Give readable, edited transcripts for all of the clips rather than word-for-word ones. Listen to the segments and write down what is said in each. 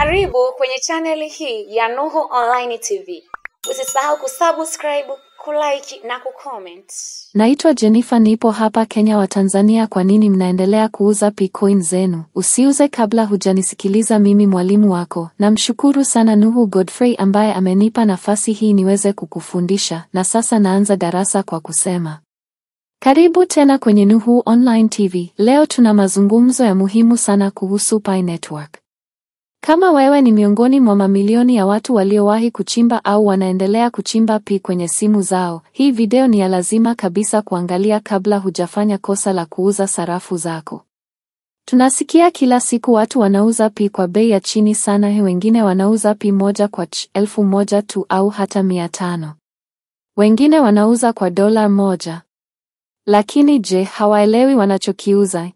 Karibu kwenye channel hii ya Nuhu Online TV. Usisahau kusubscribe, kulike na kucomment. Naitwa Jennifer, nipo hapa Kenya. Wa Tanzania, kwa nini mnaendelea kuuza Bitcoin zenu? Usiuze kabla hujanisikiliza mimi, mwalimu wako. Namshukuru sana Nuhu Godfrey ambaye amenipa nafasi hii niweze kukufundisha, na sasa naanza darasa kwa kusema karibu tena kwenye Nuhu Online TV. Leo tuna mazungumzo ya muhimu sana kuhusu Pi Network. Kama wewe ni miongoni mwa mamilioni ya watu waliowahi kuchimba au wanaendelea kuchimba Pi kwenye simu zao, hii video ni ya lazima kabisa kuangalia kabla hujafanya kosa la kuuza sarafu zako. Tunasikia kila siku watu wanauza Pi kwa bei ya chini sana, wengine wanauza Pi moja kwa 1,000 tu au hata 500. Wengine wanauza kwa $1. Lakini je, hawaelewi wanachokiuza?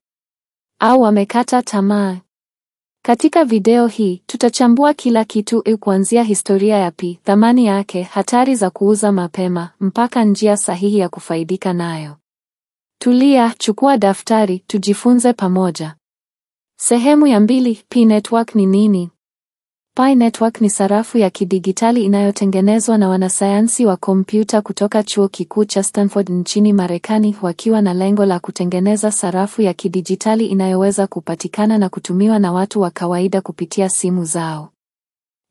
Au wamekata tamaa? Katika video hii, tutachambua kila kitu kuanzia historia ya Pi, thamani yake, hatari za kuuza mapema, mpaka njia sahihi ya kufaidika nayo. Tulia, chukua daftari, tujifunze pamoja. Sehemu ya 2, Pi Network ni nini? Pi Network ni sarafu ya kidigitali inayotengenezwa na wanasayansi wa kompyuta kutoka chuo kikuu cha Stanford nchini Marekani, wakiwa na lengo la kutengeneza sarafu ya kidijitali inayoweza kupatikana na kutumiwa na watu wa kawaida kupitia simu zao.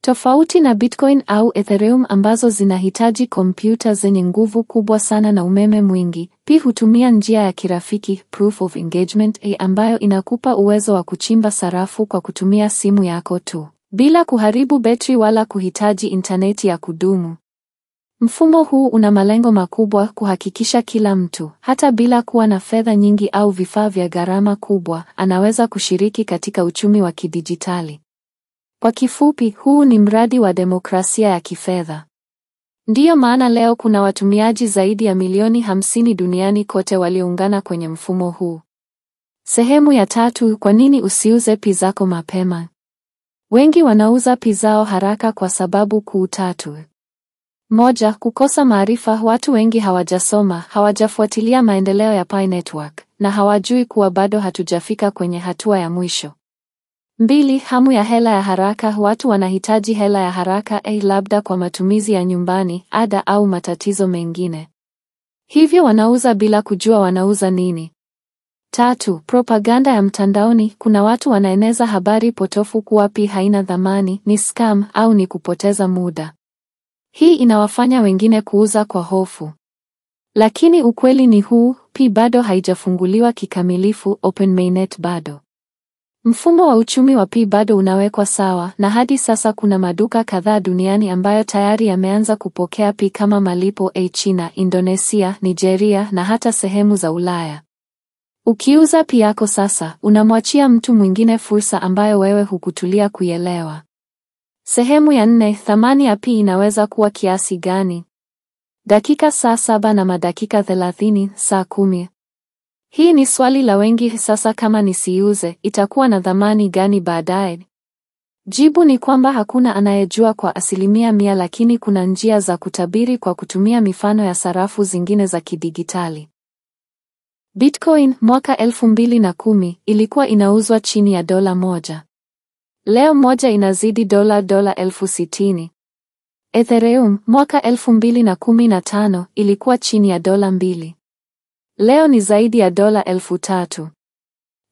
Tofauti na Bitcoin au Ethereum ambazo zinahitaji kompyuta zenye nguvu kubwa sana na umeme mwingi, Pi hutumia njia ya kirafiki, proof of engagement, ambayo inakupa uwezo wa kuchimba sarafu kwa kutumia simu yako tu, bila kuharibu betri wala kuhitaji intaneti ya kudumu. Mfumo huu una malengo makubwa: kuhakikisha kila mtu, hata bila kuwa na fedha nyingi au vifaa vya gharama kubwa, anaweza kushiriki katika uchumi wa kidijitali. Kwa kifupi, huu ni mradi wa demokrasia ya kifedha. Ndiyo maana leo kuna watumiaji zaidi ya milioni 50 duniani kote walioungana kwenye mfumo huu. Sehemu ya 3, kwa nini usiuze Pi zako mapema? Wengi wanauza Pi zao haraka kwa sababu kuu 3. Moja, kukosa maarifa. Watu wengi hawajasoma, hawajafuatilia maendeleo ya Pi Network, na hawajui kuwa bado hatujafika kwenye hatua ya mwisho. 2, hamu ya hela ya haraka. Watu wanahitaji hela ya haraka, labda kwa matumizi ya nyumbani, ada au matatizo mengine. Hivyo wanauza bila kujua wanauza nini. 3, propaganda ya mtandaoni. Kuna watu wanaeneza habari potofu kuwa Pi haina thamani, ni scam au ni kupoteza muda. Hii inawafanya wengine kuuza kwa hofu. Lakini ukweli ni huu: Pi bado haijafunguliwa kikamilifu, open mainnet bado. Mfumo wa uchumi wa Pi bado unawekwa sawa, na hadi sasa kuna maduka kadhaa duniani ambayo tayari yameanza kupokea Pi kama malipo, China, Indonesia, Nigeria na hata sehemu za Ulaya. Ukiuza Pi yako sasa, unamwachia mtu mwingine fursa ambayo wewe hukutulia kuielewa. Sehemu ya 4, thamani ya Pi inaweza kuwa kiasi gani? Dakika saa 7 na madakika 30, saa 10. Hii ni swali la wengi sasa. Kama nisiuze, itakuwa na thamani gani baadaye? Jibu ni kwamba hakuna anayejua kwa 100%, lakini kuna njia za kutabiri kwa kutumia mifano ya sarafu zingine za kidigitali. Bitcoin mwaka 2010 ilikuwa inauzwa chini ya $1. Leo moja inazidi $60,000. Ethereum mwaka 2015 ilikuwa chini ya $2. Leo ni zaidi ya $3,000.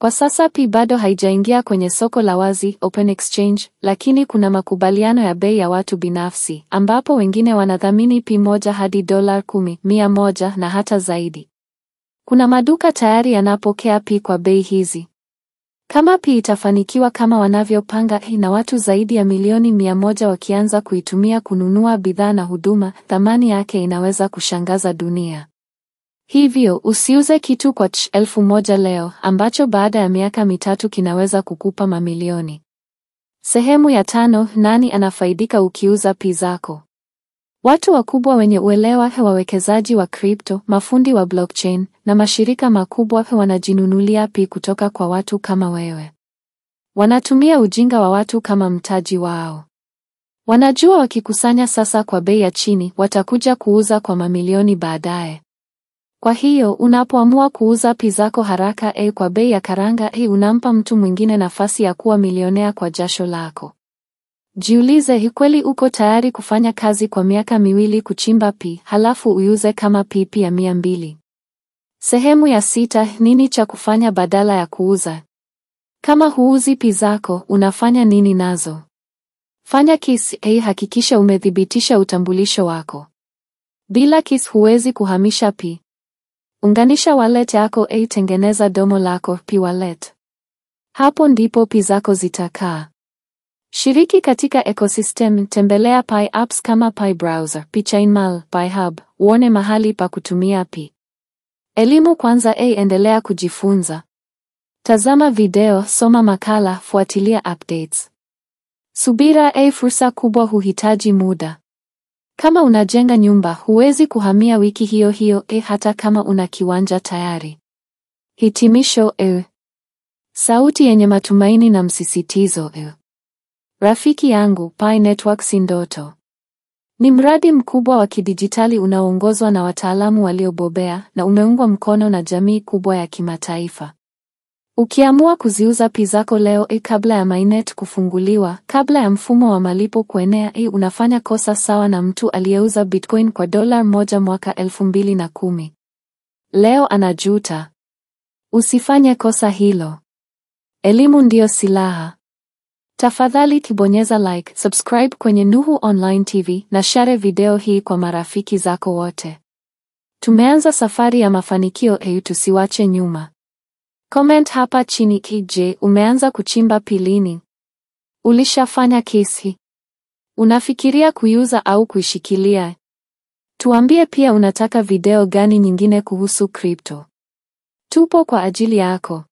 Kwa sasa Pi bado haijaingia kwenye soko la wazi, open exchange, lakini kuna makubaliano ya bei ya watu binafsi, ambapo wengine wanathamini Pi moja hadi $10, $100 na hata zaidi. Kuna maduka tayari yanapokea Pi kwa bei hizi. Kama Pi itafanikiwa kama wanavyopanga, na watu zaidi ya milioni 100 wakianza kuitumia kununua bidhaa na huduma, thamani yake inaweza kushangaza dunia. Hivyo, usiuze kitu kwa $1,000 leo, ambacho baada ya miaka 3 kinaweza kukupa mamilioni. Sehemu ya 5, nani anafaidika ukiuza Pi zako? Watu wakubwa wenye uelewa, wawekezaji wa crypto, mafundi wa blockchain, na mashirika makubwa wanajinunulia Pi kutoka kwa watu kama wewe. Wanatumia ujinga wa watu kama mtaji wao. Wanajua wakikusanya sasa kwa bei ya chini, watakuja kuuza kwa mamilioni baadaye. Kwa hiyo, unapoamua kuuza Pi zako haraka kwa bei ya karanga, unampa mtu mwingine nafasi ya kuwa milionea kwa jasho lako. Jiulize, kweli uko tayari kufanya kazi kwa miaka 2 kuchimba Pi, halafu uiuze kama pipi ya 200? Sehemu ya 6, nini cha kufanya badala ya kuuza? Kama huuzi Pi zako, unafanya nini nazo? Fanya KISS. Hakikisha umethibitisha utambulisho wako. Bila KISS huwezi kuhamisha Pi. Unganisha wallet yako. Tengeneza domo lako Pi wallet. Hapo ndipo Pi zako zitakaa. Shiriki katika ecosystem. Tembelea Pi apps kama Pi Browser, PiChainMall, Pi Hub, uone mahali pa kutumia Pi. Elimu kwanza. Endelea kujifunza. Tazama video, soma makala, fuatilia updates. Subira. Fursa kubwa huhitaji muda. Kama unajenga nyumba, huwezi kuhamia wiki hiyo hiyo, hata kama una kiwanja tayari. Hitimisho. Sauti yenye matumaini na msisitizo. Rafiki yangu, Pi Network si ndoto. Ni mradi mkubwa wa kidijitali unaoongozwa na wataalamu waliobobea na umeungwa mkono na jamii kubwa ya kimataifa. Ukiamua kuziuza Pi zako leo, kabla ya mainnet kufunguliwa, kabla ya mfumo wa malipo kuenea, unafanya kosa sawa na mtu aliyeuza Bitcoin kwa $1 mwaka 2010. Leo anajuta. Usifanye kosa hilo. Elimu ndiyo silaha. Tafadhali kibonyeza like, subscribe kwenye Nuhu Online TV na share video hii kwa marafiki zako wote. Tumeanza safari ya mafanikio, tusiwache nyuma. Comment hapa chini. Je, umeanza kuchimba Pi lini? Ulishafanya KISS? Unafikiria kuiuza au kuishikilia? Tuambie pia unataka video gani nyingine kuhusu crypto. Tupo kwa ajili yako.